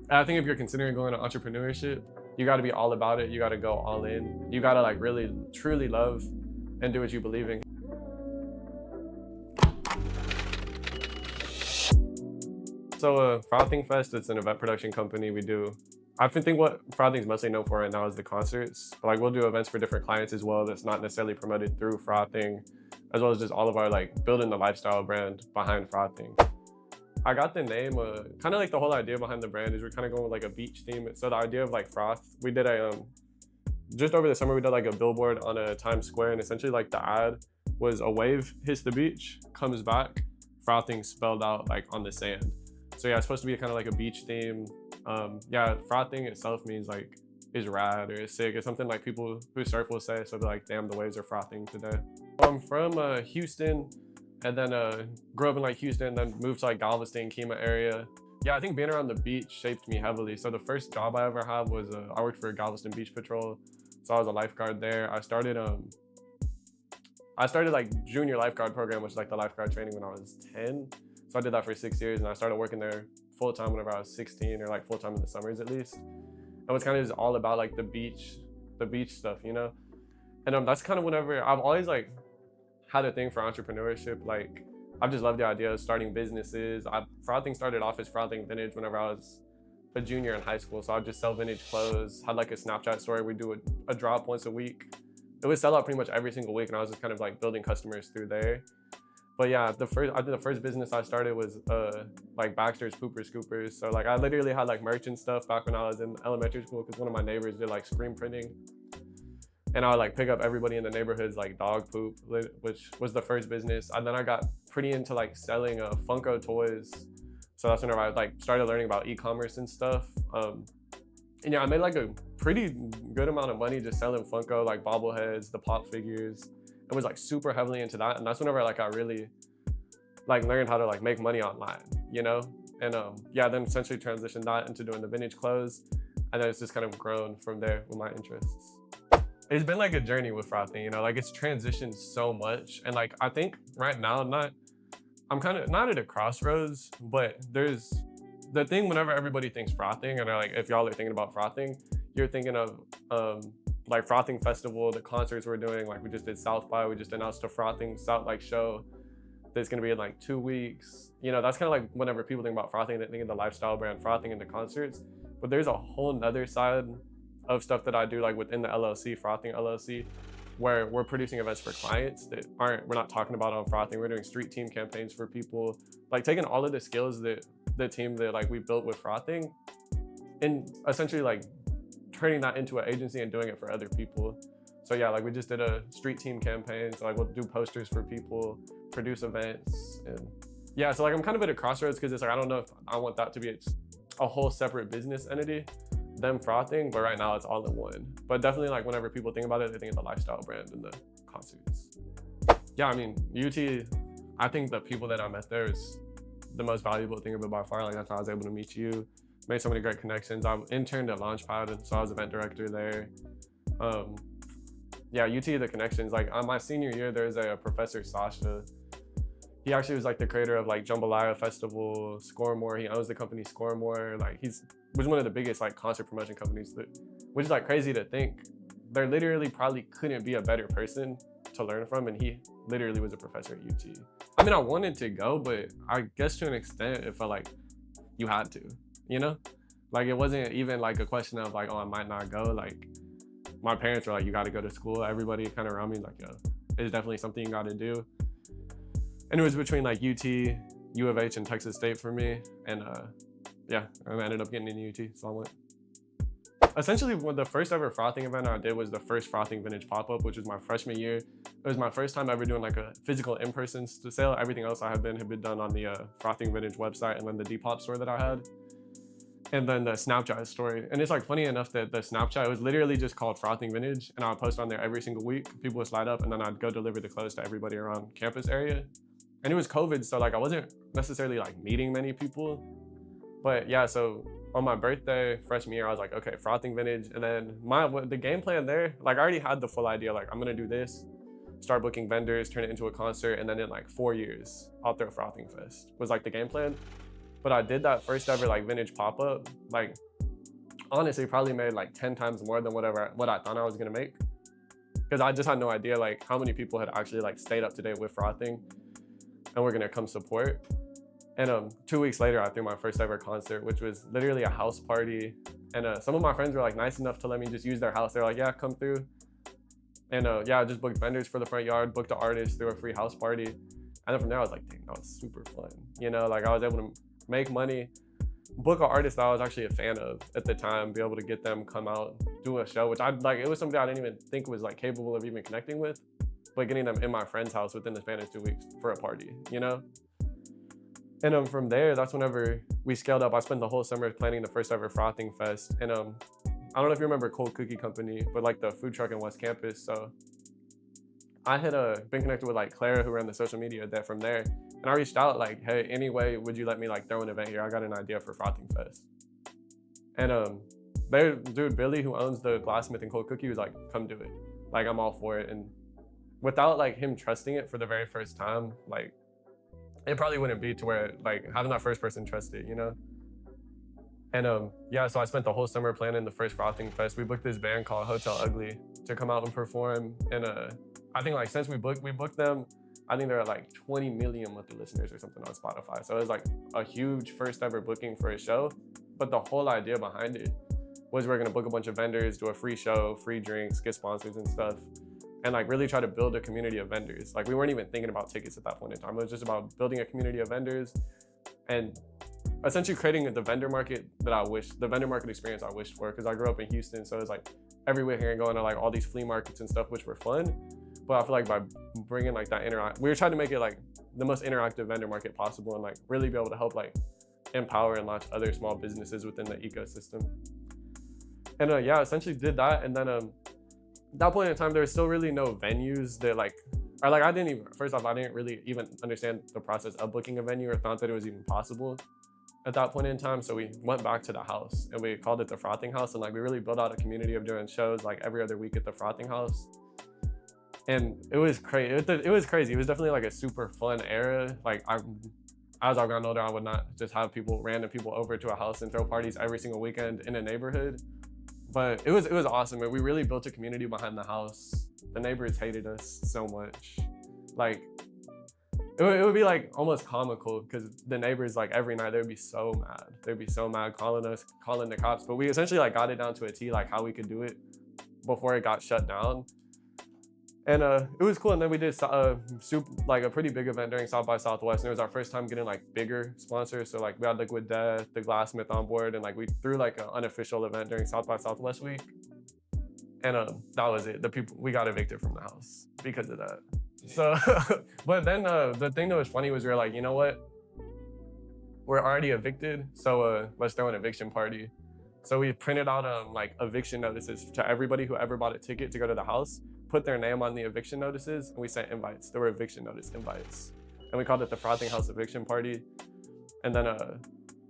I think if you're considering going to entrepreneurship, you got to be all about it. You got to go all in. You got to like really, truly love and do what you believe in. So Frothing Fest, it's an event production company. I think what Frothing's mostly known for right now is the concerts. But like we'll do events for different clients as well that's not necessarily promoted through Frothing, as well as just all of our like building the lifestyle brand behind Frothing. I got the name, kind of like the whole idea behind the brand is we're kind of going with like a beach theme. So the idea of like froth, we did just over the summer, we did like a billboard on a Times Square, and essentially like the ad was a wave hits the beach, comes back, frothing spelled out like on the sand. So yeah, it's supposed to be kind of like a beach theme. Yeah, frothing itself means like is rad or is sick. It's something like people who surf will say. So they're like, damn, the waves are frothing today. I'm from Houston, and then grew up in like Houston, then moved to like Galveston, Kemah area. Yeah, I think being around the beach shaped me heavily. So the first job I ever had was I worked for Galveston Beach Patrol. So I was a lifeguard there. I started like junior lifeguard program, which is like the lifeguard training when I was 10. So I did that for 6 years, and I started working there full time whenever I was 16, or like full time in the summers at least. And it was kind of just all about like the beach stuff, you know? And that's kind of whenever I've always like had a thing for entrepreneurship. Like I've just loved the idea of starting businesses. Frothing started off as Frothing Vintage whenever I was a junior in high school. So I'd just sell vintage clothes, had like a Snapchat story. We'd do a drop once a week. It would sell out pretty much every single week, and I was just kind of like building customers through there. But yeah, the first business I started was like Baxter's Pooper Scoopers. So like I literally had like merch and stuff back when I was in elementary school, because one of my neighbors did like screen printing. And I would like pick up everybody in the neighborhood's like dog poop, which was the first business. And then I got pretty into like selling Funko toys. So that's whenever I like started learning about e-commerce and stuff. And yeah, I made like a pretty good amount of money just selling Funko, like bobbleheads, the pop figures. I was like super heavily into that. And that's whenever like I really like learned how to like make money online, you know? And yeah, then essentially transitioned that into doing the vintage clothes. And then it's just kind of grown from there with my interests. It's been like a journey with Frothing, you know, like it's transitioned so much. And like, I think right now, I'm kind of not at a crossroads, but there's the thing whenever everybody thinks Frothing, and like, if y'all are thinking about Frothing, you're thinking of like Frothing Festival, the concerts we're doing. Like we just did South by, we just announced a Frothing South like show that's gonna be in like 2 weeks. You know, that's kind of like whenever people think about Frothing, they think of the lifestyle brand Frothing and the concerts, but there's a whole nother side of stuff that I do like within the LLC, Frothing LLC, where we're producing events for clients that we're not talking about on Frothing. We're doing street team campaigns for people, like taking all of the skills that the team that like we built with Frothing and essentially like turning that into an agency and doing it for other people. So yeah, like we just did a street team campaign. So like we'll do posters for people, produce events. And yeah, so like I'm kind of at a crossroads, because it's like, I don't know if I want that to be a whole separate business entity than Frothing, but right now it's all in one. But definitely like whenever people think about it, they think of the lifestyle brand and the concerts. Yeah, I mean, UT, I think the people that I met there is the most valuable thing of it by far. Like that's how I was able to meet you. Made so many great connections. I interned at Launchpad, and so I was event director there. Yeah, UT, the connections. Like on my senior year, there's a professor, Sasha. He actually was like the creator of like Jambalaya Festival, Scoremore. He owns the company Scoremore. Like was one of the biggest like concert promotion companies, which is like crazy to think. There literally probably couldn't be a better person to learn from, and he literally was a professor at UT. I mean, I wanted to go, but I guess to an extent it felt like you had to, you know? Like it wasn't even like a question of like, oh, I might not go. Like my parents were like, you got to go to school. Everybody kind of around me like, yo, it's definitely something you got to do. And it was between like UT, U of H, and Texas State for me. And yeah, I ended up getting into UT, so I went. Essentially, the first ever Frothing event I did was the first Frothing Vintage pop-up, which was my freshman year. It was my first time ever doing like a physical in-person sale. Everything else I had been done on the Frothing Vintage website, and then the Depop store that I had. And then the Snapchat story. And it's like funny enough that the Snapchat was literally just called Frothing Vintage, and I would post on there every single week. People would slide up, and then I'd go deliver the clothes to everybody around campus area. And it was COVID, so like I wasn't necessarily like meeting many people. But yeah, so on my birthday, freshman year, I was like, okay, Frothing Vintage. And then the game plan there, like I already had the full idea, like I'm gonna do this, start booking vendors, turn it into a concert, and then in like 4 years, I'll throw Frothing Fest was like the game plan. But I did that first ever like vintage pop-up, like honestly probably made like 10 times more than what I thought I was gonna make. Because I just had no idea like how many people had actually like stayed up to date with frothing and were gonna come support. And 2 weeks later, I threw my first ever concert, which was literally a house party. And some of my friends were like nice enough to let me just use their house. They're like, yeah, come through. And yeah, I just booked vendors for the front yard, booked an artist, threw a free house party. And then from there, I was like, dang, that was super fun. You know, like I was able to make money, book an artist that I was actually a fan of at the time, be able to get them come out, do a show, which I like, it was something I didn't even think was like capable of even connecting with, but getting them in my friend's house within the span of 2 weeks for a party, you know? And from there, that's whenever we scaled up. I spent the whole summer planning the first ever Frothing Fest. And I don't know if you remember Cold Cookie Company, but like the food truck in West Campus. So I had been connected with like Clara, who ran the social media there from there. And I reached out like, hey, anyway, would you let me like throw an event here? I got an idea for Frothing Fest. And their dude, Billy, who owns the Glassmith and Cold Cookie, was like, come do it. Like, I'm all for it. And without like him trusting it for the very first time, like, it probably wouldn't be to where like having that first person trust it, you know? And yeah, so I spent the whole summer planning the first Frothing Fest. We booked this band called Hotel Ugly to come out and perform. And I think like since we booked them, I think they're at like 20 million monthly listeners or something on Spotify. So it was like a huge first ever booking for a show. But the whole idea behind it was we're gonna book a bunch of vendors, do a free show, free drinks, get sponsors and stuff. And like really try to build a community of vendors. Like we weren't even thinking about tickets at that point in time. It was just about building a community of vendors and essentially creating the vendor market experience I wished for. Because I grew up in Houston, so it's like every weekend going to like all these flea markets and stuff, which were fun. But I feel like by bringing like that we were trying to make it like the most interactive vendor market possible and like really be able to help like empower and launch other small businesses within the ecosystem. And yeah, essentially did that. And then at that point in time, there was still really no venues that I didn't really even understand the process of booking a venue or thought that it was even possible at that point in time. So we went back to the house and we called it the Frothing House. And like, we really built out a community of doing shows like every other week at the Frothing House. And it was crazy. It was crazy. It was definitely like a super fun era. Like as I got older, I would not just have random people over to a house and throw parties every single weekend in a neighborhood. But it was awesome. We really built a community behind the house. The neighbors hated us so much. Like, it would be like almost comical because the neighbors like every night, they'd be so mad. They'd be so mad calling us, calling the cops. But we essentially like got it down to a T, like how we could do it before it got shut down. And it was cool. And then we did like a pretty big event during South by Southwest. And it was our first time getting like bigger sponsors. So like we had Liquid Death, the Glassmith on board. And like we threw like an unofficial event during South by Southwest week. And that was it. We got evicted from the house because of that. So, but then the thing that was funny was we were like, you know what? We're already evicted. So let's throw an eviction party. So we printed out like eviction notices to everybody who ever bought a ticket to go to the house, put their name on the eviction notices, and we sent invites. There were eviction notice invites. And we called it the Frothing House Eviction Party. And then,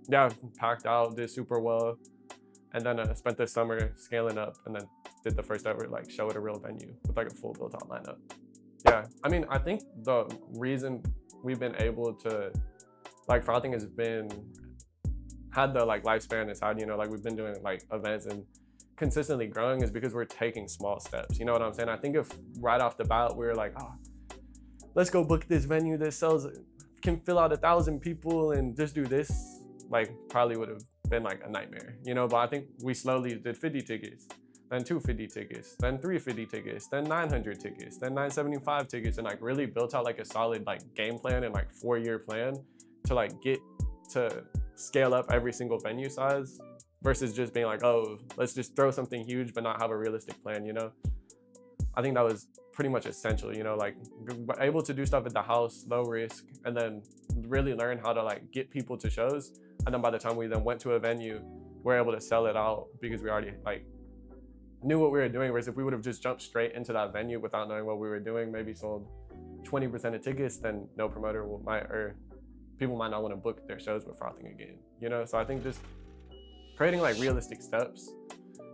yeah, packed out, did super well. And then spent this summer scaling up and then did the first ever like show at a real venue with like a full built out lineup. Yeah, I mean, I think the reason we've been able to, like Frothing has had the like lifespan it's had, you know, like we've been doing like events and consistently growing is because we're taking small steps. You know what I'm saying? I think if right off the bat we were like, oh, let's go book this venue that can fill out 1,000 people and just do this, like probably would have been like a nightmare, you know. But I think we slowly did 50 tickets, then 250 tickets, then 350 tickets, then 900 tickets, then 975 tickets, and like really built out like a solid like game plan and like 4-year plan to like get to scale up every single venue size versus just being like, oh, let's just throw something huge but not have a realistic plan, you know. I think that was pretty much essential, you know, like able to do stuff at the house, low risk, and then really learn how to like get people to shows. And then by the time we then went to a venue, we're able to sell it out because we already like knew what we were doing. Whereas if we would have just jumped straight into that venue without knowing what we were doing, maybe sold 20% of tickets, then no promoter people might not want to book their shows with Frothing again, you know? So I think just creating like realistic steps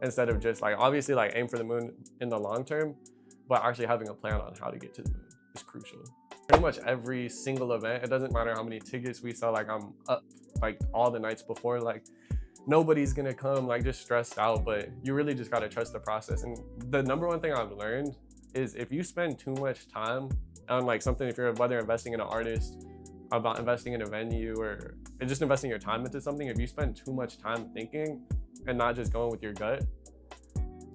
instead of just like, obviously like aim for the moon in the long term, but actually having a plan on how to get to the moon is crucial. Pretty much every single event, it doesn't matter how many tickets we sell, like I'm up like all the nights before, like nobody's gonna come, like just stressed out. But you really just gotta trust the process. And the number one thing I've learned is if you spend too much time on like something, if you're whether investing in an artist, about investing in a venue, or just investing your time into something, if you spend too much time thinking and not just going with your gut,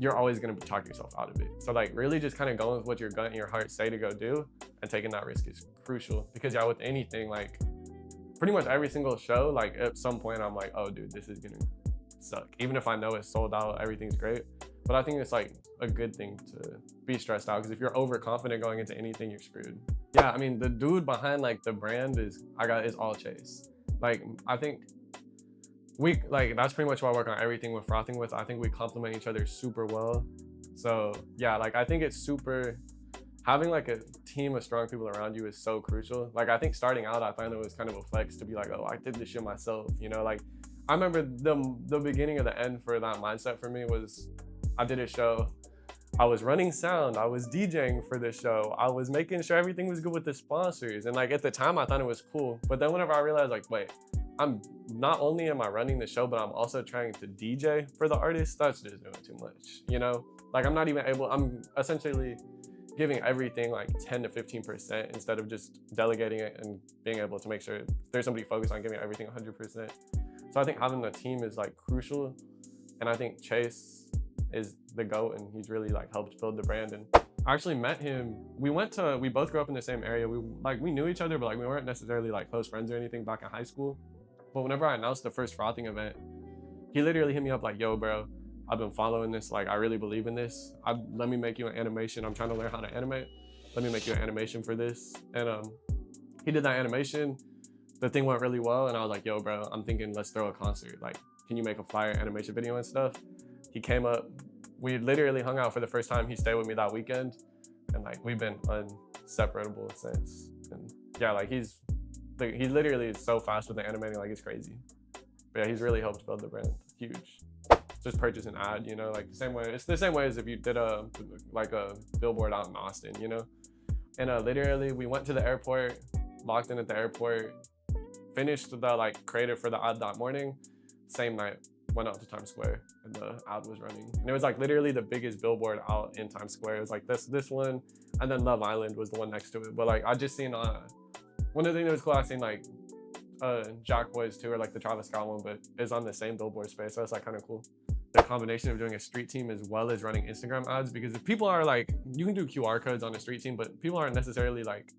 you're always going to talk yourself out of it. So like really just kind of going with what your gut and your heart say to go do, and taking that risk is crucial. Because yeah, with anything, like pretty much every single show, like at some point I'm like, oh dude, this is gonna suck. Even if I know it's sold out, everything's great. But I think it's like a good thing to be stressed out, because if you're overconfident going into anything, you're screwed. Yeah, I mean, the dude behind like the brand is all Chase. Like I think that's pretty much what I work on everything with Frothing with. I think we complement each other super well. So yeah, like I think it's super, having like a team of strong people around you is so crucial. Like I think starting out, I found it was kind of a flex to be like, oh, I did this shit myself, you know? Like I remember the beginning of the end for that mindset for me was, I did a show, I was running sound, I was DJing for the show, I was making sure everything was good with the sponsors. And like at the time I thought it was cool. But then whenever I realized like, wait, I'm not only am I running the show, but I'm also trying to DJ for the artist, that's just doing too much, you know? Like I'm essentially giving everything like 10 to 15% instead of just delegating it and being able to make sure there's somebody focused on giving everything 100%. So I think having a team is like crucial. And I think Chase is the GOAT, and he's really like helped build the brand. And I actually met him, we both grew up in the same area. We knew each other, but like we weren't necessarily like close friends or anything back in high school. But whenever I announced the first Frothing event, he literally hit me up like, yo bro, I've been following this, like I really believe in this. Let me make you an animation. I'm trying to learn how to animate. Let me make you an animation for this. And he did that animation. The thing went really well, and I was like, yo bro, I'm thinking let's throw a concert. Like, can you make a flyer animation video and stuff? He came up, we literally hung out for the first time. He stayed with me that weekend, and like we've been inseparable since. And yeah, like he literally is so fast with the animating, like it's crazy. But yeah, he's really helped build the brand. Huge. Just purchase an ad, you know, like it's the same way as if you did a billboard out in Austin, you know? And literally we went to the airport, locked in at the airport, finished the like creative for the ad that morning, same night, went out to Times Square and the ad was running. And it was like literally the biggest billboard out in Times Square. It was like this one, and then Love Island was the one next to it. But like I just seen one of the things that was cool, I seen like Jack Boys too, or like the Travis Scott one, but it's on the same billboard space. So it's like kind of cool. The combination of doing a street team as well as running Instagram ads, because if people are like, you can do QR codes on a street team, but people aren't necessarily like,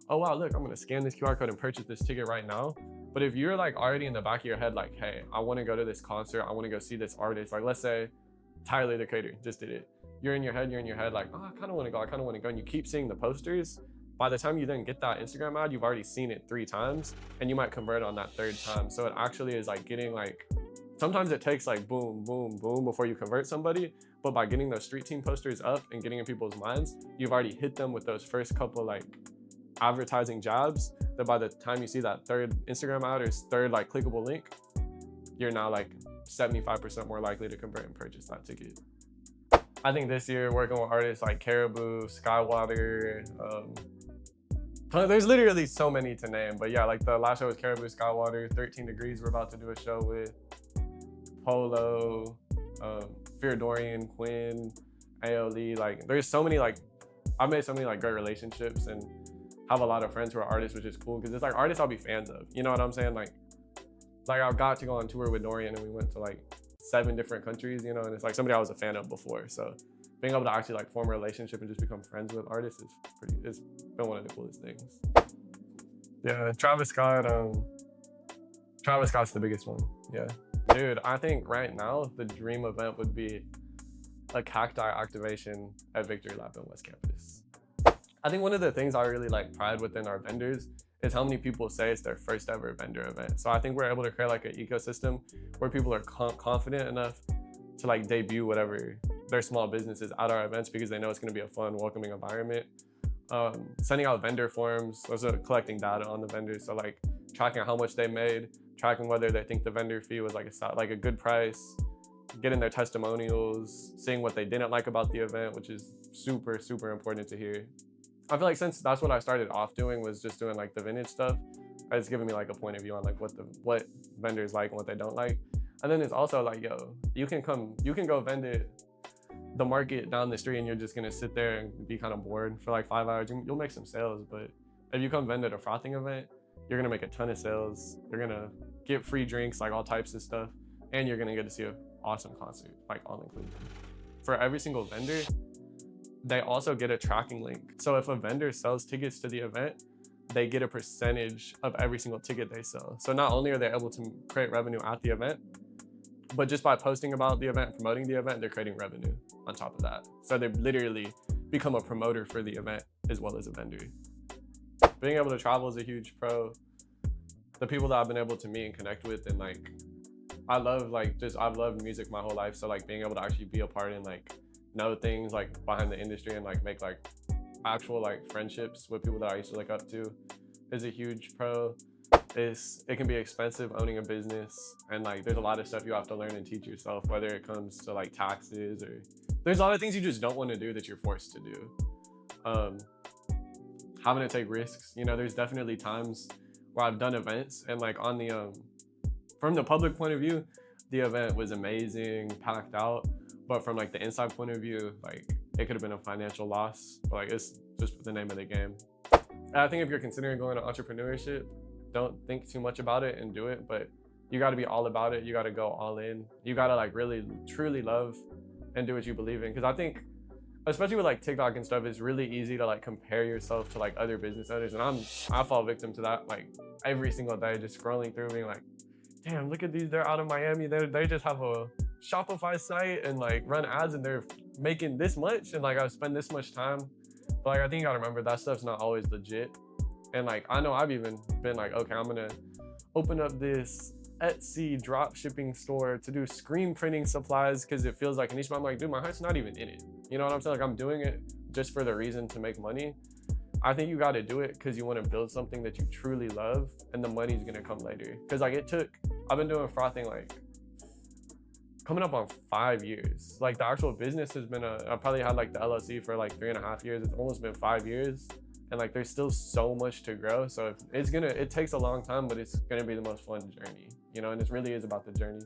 oh wow, look, I'm gonna scan this QR code and purchase this ticket right now. But if you're like already in the back of your head, like, hey, I wanna go to this concert, I wanna go see this artist. Like let's say Tyler, the Creator, just did it. You're in your head like, oh, I kinda wanna go, and you keep seeing the posters. By the time you then get that Instagram ad, you've already seen it 3 times, and you might convert on that 3rd time. So it actually is like getting like, sometimes it takes like boom, boom, boom before you convert somebody. But by getting those street team posters up and getting in people's minds, you've already hit them with those first couple like advertising jobs, that by the time you see that 3rd Instagram ad or 3rd like clickable link, you're now like 75% more likely to convert and purchase that ticket. I think this year working with artists like Caribou, Skywater, there's literally so many to name, but yeah, like the last show was Caribou, Skywater, 13 Degrees we're about to do a show with, Polo, Fear Dorian, Quinn, AOD. Like there's so many, like I've made so many like great relationships and have a lot of friends who are artists, which is cool because it's like artists I'll be fans of, you know what I'm saying? Like I got to go on tour with Dorian and we went to like 7 different countries, you know, and it's like somebody I was a fan of before. So being able to actually like form a relationship and just become friends with artists is it's been one of the coolest things. Yeah, Travis Scott's the biggest one, yeah. Dude, I think right now the dream event would be a cacti activation at Victory Lab in West Campus. I think one of the things I really like pride within our vendors is how many people say it's their first ever vendor event. So I think we're able to create like an ecosystem where people are confident enough to like debut whatever their small business is at our events because they know it's going to be a fun, welcoming environment. Sending out vendor forms, also collecting data on the vendors. So like tracking how much they made, tracking whether they think the vendor fee was like a good price, getting their testimonials, seeing what they didn't like about the event, which is super, super important to hear. I feel like since that's what I started off doing was just doing like the vintage stuff, it's giving me like a point of view on like what vendors like and what they don't like. And then it's also like, yo, you can go vend it the market down the street and you're just gonna sit there and be kind of bored for like 5 hours. You'll make some sales, but if you come vend at a frothing event, you're gonna make a ton of sales. You're gonna get free drinks, like all types of stuff, and you're gonna get to see an awesome concert, like all included. For every single vendor, they also get a tracking link. So if a vendor sells tickets to the event, they get a percentage of every single ticket they sell. So not only are they able to create revenue at the event, but just by posting about the event, promoting the event, they're creating revenue on top of that. So they literally become a promoter for the event as well as a vendor. Being able to travel is a huge pro. The people that I've been able to meet and connect with, and like, I've loved music my whole life. So like being able to actually be a part and like know things like behind the industry and like make like actual like friendships with people that I used to look up to is a huge pro. It can be expensive owning a business, and like there's a lot of stuff you have to learn and teach yourself, whether it comes to like taxes, or there's a lot of things you just don't want to do that you're forced to do. Having to take risks, you know, there's definitely times where I've done events and like on the from the public point of view, the event was amazing, packed out, but from like the inside point of view, like it could have been a financial loss, but like it's just the name of the game. And I think if you're considering going to entrepreneurship, don't think too much about it and do it, but you got to be all about it. You got to go all in. You got to like really truly love and do what you believe in. Because I think, especially with like TikTok and stuff, it's really easy to like compare yourself to like other business owners, and I fall victim to that like every single day, just scrolling through being like, damn, look at these, they're out of Miami, they just have a Shopify site and like run ads and they're making this much, and like I spend this much time. But like I think you gotta remember that stuff's not always legit. And like I know I've even been like, okay, I'm gonna open up this Etsy drop shipping store to do screen printing supplies because it feels like a niche, but I'm like, dude, my heart's not even in it. You know what I'm saying? Like I'm doing it just for the reason to make money. I think you got to do it because you want to build something that you truly love, and the money's gonna come later. Because like I've been doing frothing like coming up on 5 years. Like the actual business has been I probably had like the LLC for like 3.5 years. It's almost been 5 years. And like there's still so much to grow. So it takes a long time, but it's gonna be the most fun journey, you know, and it really is about the journey.